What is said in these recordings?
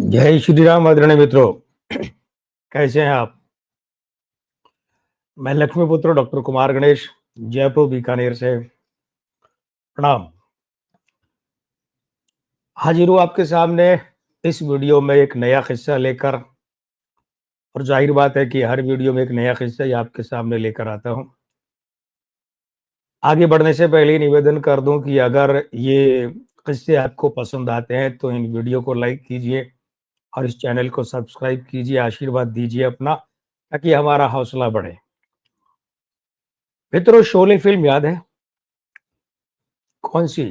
जय श्री राम आदरणीय मित्रों। कैसे हैं आप? मैं लक्ष्मीपुत्र डॉक्टर कुमार गणेश, जयपुर बीकानेर से प्रणाम। हाजिर हूँ आपके सामने इस वीडियो में एक नया किस्सा लेकर, और जाहिर बात है कि हर वीडियो में एक नया किस्सा ही आपके सामने लेकर आता हूँ। आगे बढ़ने से पहले ही निवेदन कर दूं कि अगर ये किस्से आपको पसंद आते हैं तो इन वीडियो को लाइक कीजिए और इस चैनल को सब्सक्राइब कीजिए, आशीर्वाद दीजिए अपना, ताकि हमारा हौसला बढ़े। मित्रों, शोले फिल्म याद है? कौन सी?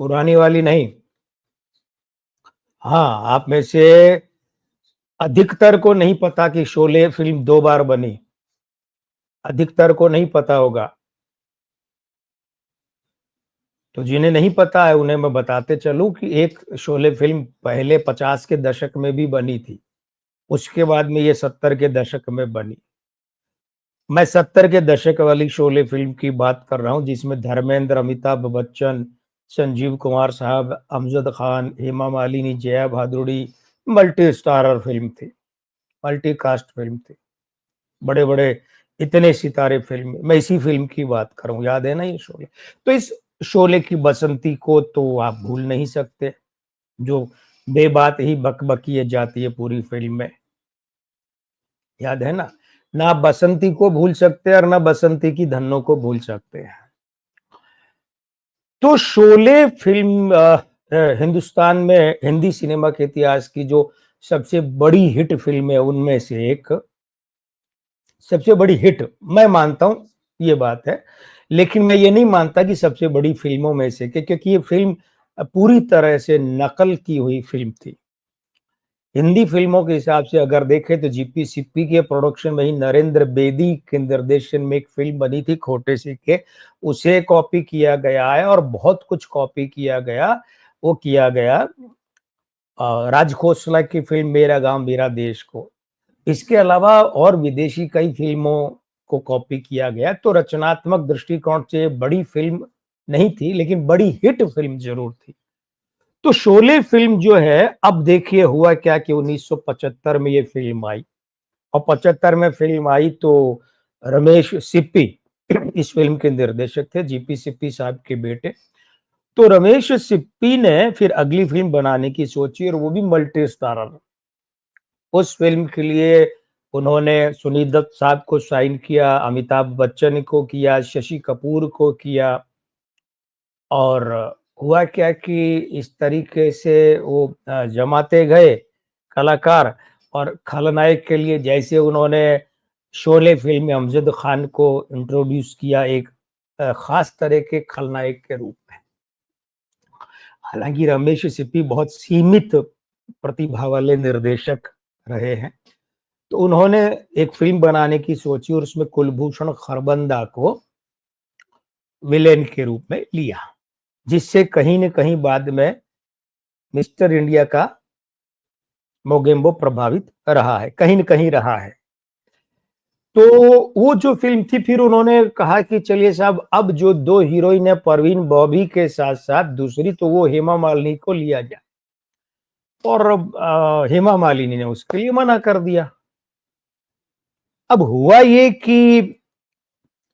पुरानी वाली नहीं। हाँ, आप में से अधिकतर को नहीं पता कि शोले फिल्म 2 बार बनी। अधिकतर को नहीं पता होगा। तो जिन्हें नहीं पता है उन्हें मैं बताते चलूं कि एक शोले फिल्म पहले 50 के दशक में भी बनी थी। उसके बाद में ये 70 के दशक में बनी। मैं 70 के दशक वाली शोले फिल्म की बात कर रहा हूं, जिसमें धर्मेंद्र, अमिताभ बच्चन, संजीव कुमार साहब, Amjad Khan, Hema Malini, Jaya Bhaduri. Multi starrer film थी, मल्टी कास्ट फिल्म थी। बड़े बड़े इतने सितारे फिल्म में, मैं इसी फिल्म की बात कर रहा हूँ। याद है ना ये शोले? तो इस शोले की बसंती को तो आप भूल नहीं सकते, जो बेबात ही बकबकी जाती है पूरी फिल्म में। याद है ना? ना आप बसंती को भूल सकते और ना बसंती की धन्नों को भूल सकते हैं। तो शोले फिल्म हिंदुस्तान में हिंदी सिनेमा के इतिहास की जो सबसे बड़ी हिट फिल्म है उनमें से एक, सबसे बड़ी हिट मैं मानता हूं, ये बात है। लेकिन मैं ये नहीं मानता कि सबसे बड़ी फिल्मों में से, क्योंकि ये फिल्म पूरी तरह से नकल की हुई फिल्म थी। हिंदी फिल्मों के हिसाब से अगर देखें तो जीपी सिप्पी के प्रोडक्शन में ही नरेंद्र बेदी के निर्देशन में एक फिल्म बनी थी खोटे सिक्के, उसे कॉपी किया गया है और बहुत कुछ कॉपी किया गया। वो किया गया राज खोसला की फिल्म मेरा गांव मेरा देश को। इसके अलावा और विदेशी कई फिल्मों को कॉपी किया गया। तो रचनात्मक दृष्टिकोण से बड़ी फिल्म नहीं थी, लेकिन बड़ी हिट फिल्म जरूर थी। तो शोले फिल्म जो है, अब देखिए हुआ क्या कि 1975 में ये फिल्म आई, और 75 में फिल्म आई तो रमेश सिप्पी इस फिल्म के निर्देशक थे, जीपी सिप्पी साहब के बेटे। तो रमेश सिप्पी ने फिर अगली फिल्म बनाने की सोची, और वो भी मल्टी स्टारर। उस फिल्म के लिए उन्होंने सुनील दत्त साहब को साइन किया, अमिताभ बच्चन को किया, शशि कपूर को किया। और हुआ क्या कि इस तरीके से वो जमाते गए कलाकार, और खलनायक के लिए जैसे उन्होंने शोले फिल्म में अमजद खान को इंट्रोड्यूस किया एक खास तरह के खलनायक के रूप में। हालांकि रमेश सिप्पी बहुत सीमित प्रतिभा वाले निर्देशक रहे हैं, तो उन्होंने एक फिल्म बनाने की सोची और उसमें कुलभूषण खरबंदा को विलेन के रूप में लिया, जिससे कहीं न कहीं बाद में मिस्टर इंडिया का मोगेम्बो प्रभावित रहा है, कहीं न कहीं रहा है। तो वो जो फ़िल्म थी, फिर उन्होंने कहा कि चलिए साहब, अब जो 2 हीरोइन है परवीन बॉबी के साथ-साथ दूसरी, तो वो हेमा मालिनी को लिया जाए। और हेमा मालिनी ने उसके लिए मना कर दिया। अब हुआ ये कि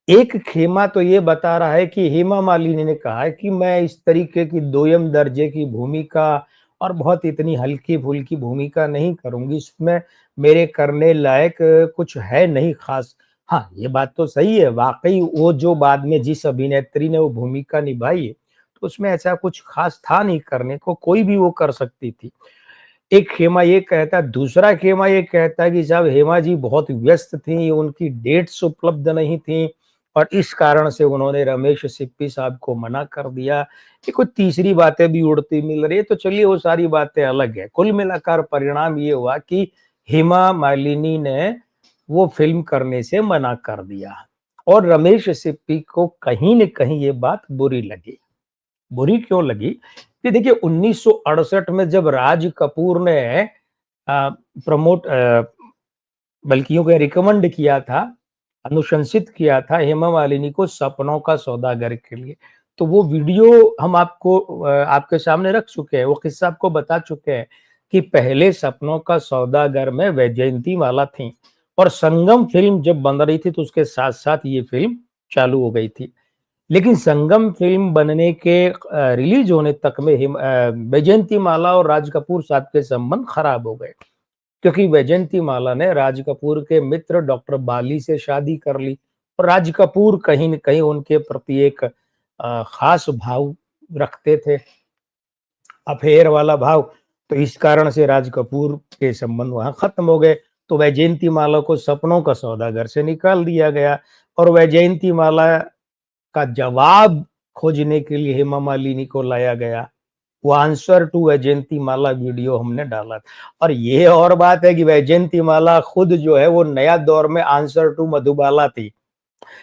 एक खेमा तो ये बता रहा है कि हेमा मालिनी ने कहा है कि मैं इस तरीके की दोयम दर्जे की भूमिका और बहुत इतनी हल्की-फुल्की भूमिका नहीं करूँगी, इसमें मेरे करने लायक कुछ है नहीं ख़ास। हाँ, ये बात तो सही है, वाक़ई वो जो बाद में जिस अभिनेत्री ने वो भूमिका निभाई, तो उसमें ऐसा कुछ ख़ास था नहीं करने को, कोई भी वो कर सकती थी। एक खेमा ये कहता है, दूसरा खेमा ये कहता है कि साहब हेमा जी बहुत व्यस्त थीं, उनकी डेट्स उपलब्ध नहीं थीं, और इस कारण से उन्होंने रमेश सिप्पी साहब को मना कर दिया। ये कुछ तीसरी बातें भी उड़ती मिल रही है, तो चलिए वो सारी बातें अलग है। कुल मिलाकर परिणाम ये हुआ कि हेमा मालिनी ने वो फ़िल्म करने से मना कर दिया, और रमेश सिप्पी को कहीं न कहीं ये बात बुरी लगी। बुरी क्यों लगी? कि देखिए 1968 में जब राज कपूर ने अ, प्रमोट बल्कि यूँ कहें रिकमेंड किया था, अनुशंसित किया था हेमा मालिनी को सपनों का सौदागर के लिए। तो वो वीडियो हम आपको आपके सामने रख चुके हैं, वो किस्सा आपको बता चुके हैं। कि पहले सपनों का सौदागर में वैजयंती माला थी और संगम फिल्म जब बन रही थी तो उसके साथ साथ ये फिल्म चालू हो गई थी। लेकिन संगम फिल्म बनने के रिलीज होने तक में वैजयंती माला और राज कपूर साहब के संबंध खराब हो गए, क्योंकि वैजयंती माला ने राज कपूर के मित्र डॉक्टर बाली से शादी कर ली और राज कपूर कहीं न कहीं उनके प्रति एक खास भाव रखते थे, अफेयर वाला भाव। तो इस कारण से राज कपूर के संबंध वहां खत्म हो गए। तो वैजयंती माला को सपनों का सौदागर से निकाल दिया गया और वैजयंती माला का जवाब खोजने के लिए हेमा मालिनी को लाया गया। वो answer to Vaijayanti Mala video हमने डाला और ये और बात है कि वैजयंती माला खुद जो है वो नया दौर में आंसर टू मधुबाला थी,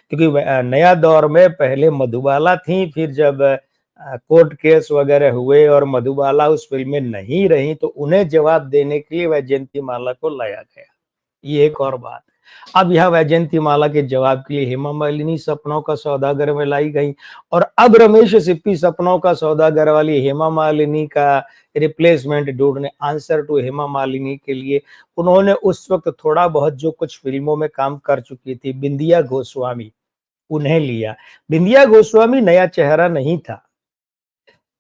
क्योंकि नया दौर में पहले मधुबाला थी, फिर जब कोर्ट केस वगैरह हुए और मधुबाला उस फिल्म में नहीं रही तो उन्हें जवाब देने के लिए वैजयंती माला को लाया गया। ये एक और बात है। अब यह वैजयंती माला के जवाब के लिए हेमा मालिनी सपनों का सौदागर में लाई गई और अब रमेश सिप्पी सपनों का सौदागर वाली हेमा मालिनी का रिप्लेसमेंट ढूंढने आंसर टू हेमा मालिनी के लिए उन्होंने उस वक्त थोड़ा बहुत जो कुछ फिल्मों में काम कर चुकी थी बिंदिया गोस्वामी, उन्हें लिया। बिंदिया गोस्वामी नया चेहरा नहीं था,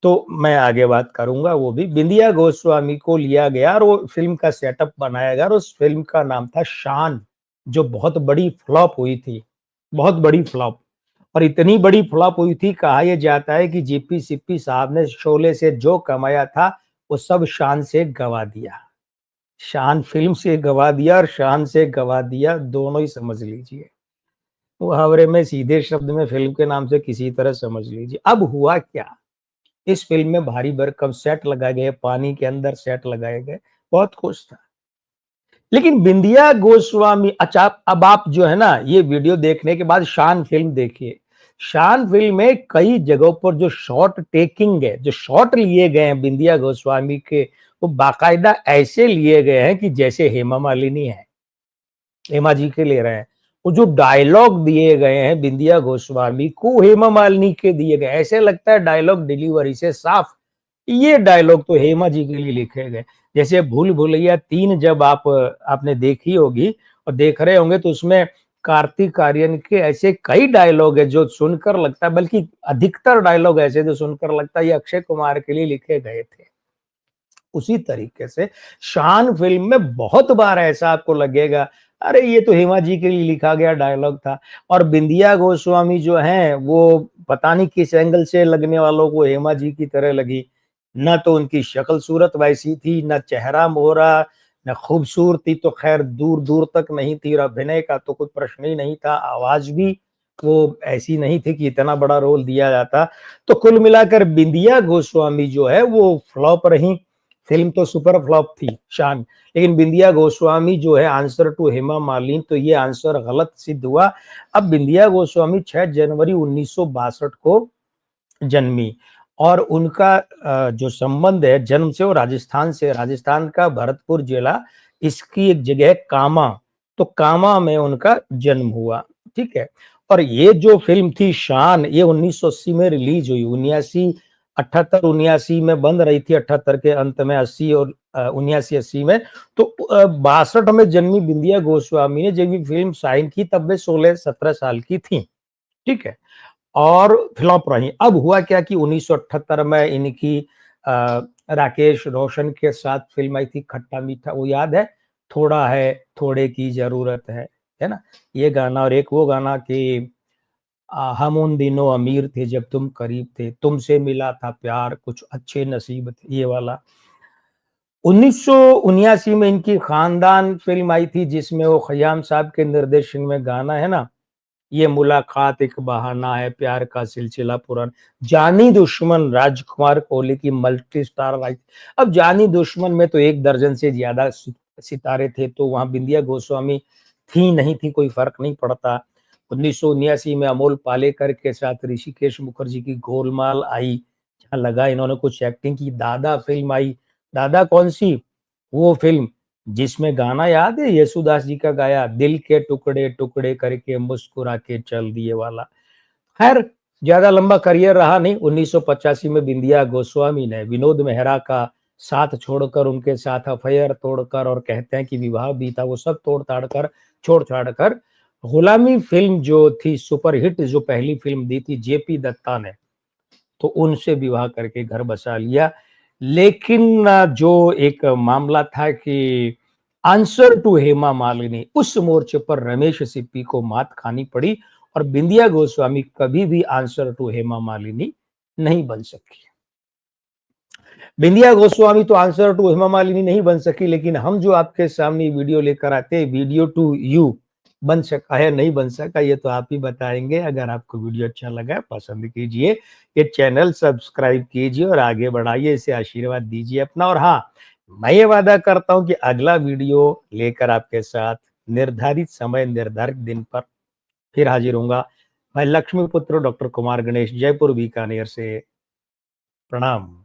तो मैं आगे बात करूंगा। वो भी बिंदिया गोस्वामी को लिया गया और वो फिल्म का सेटअप बनाया गया और उस फिल्म का नाम था शान, जो बहुत बड़ी फ्लॉप हुई थी, बहुत बड़ी फ्लॉप। और इतनी बड़ी फ्लॉप हुई थी, कहा यह जाता है कि जेपी सिप्पी साहब ने शोले से जो कमाया था वो सब शान से गवा दिया। शान फिल्म से गवा दिया और शान से गवा दिया, दोनों ही समझ लीजिए। मुहावरे में सीधे शब्द में फिल्म के नाम से किसी तरह समझ लीजिए। अब हुआ क्या, इस फिल्म में भारी भरकम सेट लगाए गए, पानी के अंदर सेट लगाए गए, बहुत खुश था। लेकिन बिंदिया गोस्वामी, अच्छा अब आप जो है ना ये वीडियो देखने के बाद शान फिल्म देखिए। शान फिल्म में कई जगहों पर जो शॉट टेकिंग है, जो शॉट लिए गए हैं बिंदिया गोस्वामी के, वो बाकायदा ऐसे लिए गए हैं कि जैसे हेमा मालिनी है, हेमा जी के ले रहे हैं। वो जो डायलॉग दिए गए हैं बिंदिया गोस्वामी को हेमा मालिनी के दिए गए, ऐसे लगता है डायलॉग डिलीवरी से साफ ये डायलॉग तो हेमा जी के लिए लिखे गए। जैसे भूल भुलैया 3 जब आपने देखी होगी और देख रहे होंगे तो उसमें कार्तिक आर्यन के ऐसे कई डायलॉग है जो सुनकर लगता है, बल्कि अधिकतर डायलॉग ऐसे जो सुनकर लगता है ये अक्षय कुमार के लिए लिखे गए थे। उसी तरीके से शान फिल्म में बहुत बार ऐसा आपको लगेगा, अरे ये तो हेमा जी के लिए लिखा गया डायलॉग था। और बिंदिया गोस्वामी जो हैं वो पता नहीं किस एंगल से लगने वालों को हेमा जी की तरह लगी। न तो उनकी शक्ल सूरत वैसी थी, न चेहरा मोहरा, न खूबसूरती तो खैर दूर दूर तक नहीं थी, और अभिनय का तो कोई प्रश्न ही नहीं था। आवाज भी वो ऐसी नहीं थी कि इतना बड़ा रोल दिया जाता। तो कुल मिलाकर बिंदिया गोस्वामी जो है वो फ्लॉप रही। फिल्म तो सुपर फ्लॉप थी शान, लेकिन बिंदिया गोस्वामी जो है आंसर टू हेमा मालिनी, तो ये आंसर गलत सिद्ध हुआ। अब बिंदिया गोस्वामी 6 जनवरी 1962 को जन्मी और उनका जो संबंध है जन्म से वो राजस्थान से, राजस्थान का भरतपुर जिला, इसकी एक जगह है कामा, तो कामा में उनका जन्म हुआ। ठीक है। और ये जो फिल्म थी शान, ये 1980 में रिलीज हुई। 78 79 में बन रही थी, 78 के अंत में, 80 और 79 80 में। तो 62 में जन्मी बिंदिया गोस्वामी ने जब ये फिल्म साइन की तब वे 16 17 साल की थी। ठीक है। और फ्लॉप रही। अब हुआ क्या कि 1978 में इनकी राकेश रोशन के साथ फिल्म आई थी खट्टा मीठा, वो याद है? थोड़ा है थोड़े की जरूरत है ना? ये गाना, और एक वो गाना कि हम उन दिनों अमीर थे जब तुम करीब थे, तुमसे मिला था प्यार कुछ अच्छे नसीब थे, ये वाला। 1979 में इनकी खानदान फिल्म आई थी जिसमें वो खयाम साहब के निर्देशन में गाना है ना, ये मुलाकात एक बहाना है, प्यार का सिलसिला पुराना। जानी दुश्मन राजकुमार कोहली की मल्टी स्टार आई। अब जानी दुश्मन में तो 1 दर्जन से ज्यादा सितारे थे, तो वहां बिंदिया गोस्वामी थी नहीं थी कोई फर्क नहीं पड़ता। 1979 में अमोल पालेकर के साथ ऋषिकेश मुखर्जी की गोलमाल आई, जहां लगा इन्होंने कुछ एक्टिंग की। दादा फिल्म आई। दादा कौन सी? वो फिल्म जिसमें गाना याद है येसुदास जी का गाया, दिल के टुकड़े टुकड़े करके मुस्कुरा के चल दिए वाला। खैर ज्यादा लंबा करियर रहा नहीं। 1985 में बिंदिया गोस्वामी ने विनोद मेहरा का साथ छोड़कर, उनके साथ अफेयर तोड़कर और कहते हैं कि विवाह भी था, वो सब तोड़-ताड़ कर, छोड़-छाड़ कर गुलामी फ़िल्म जो थी सुपरहिट, जो पहली फ़िल्म दी थी जेपी दत्ता ने, तो उनसे विवाह करके घर बसा लिया। लेकिन जो एक मामला था कि आंसर टू हेमा मालिनी, उस मोर्चे पर रमेश सिप्पी को मात खानी पड़ी और बिंदिया गोस्वामी कभी भी आंसर टू हेमा मालिनी नहीं बन सकी। बिंदिया गोस्वामी तो आंसर टू हेमा मालिनी नहीं बन सकी, लेकिन हम जो आपके सामने वीडियो लेकर आते हैं, वीडियो टू यू बन सका है, नहीं बन सका, ये तो आप ही बताएंगे। अगर आपको वीडियो अच्छा लगा, पसंद कीजिए, ये चैनल सब्सक्राइब कीजिए और आगे बढ़ाइए, इसे आशीर्वाद दीजिए अपना। और हाँ, मैं ये वादा करता हूं कि अगला वीडियो लेकर आपके साथ निर्धारित समय, निर्धारित दिन पर फिर हाजिर होऊंगा। मैं लक्ष्मी पुत्र डॉक्टर कुमार गणेश, जयपुर बीकानेर से। प्रणाम।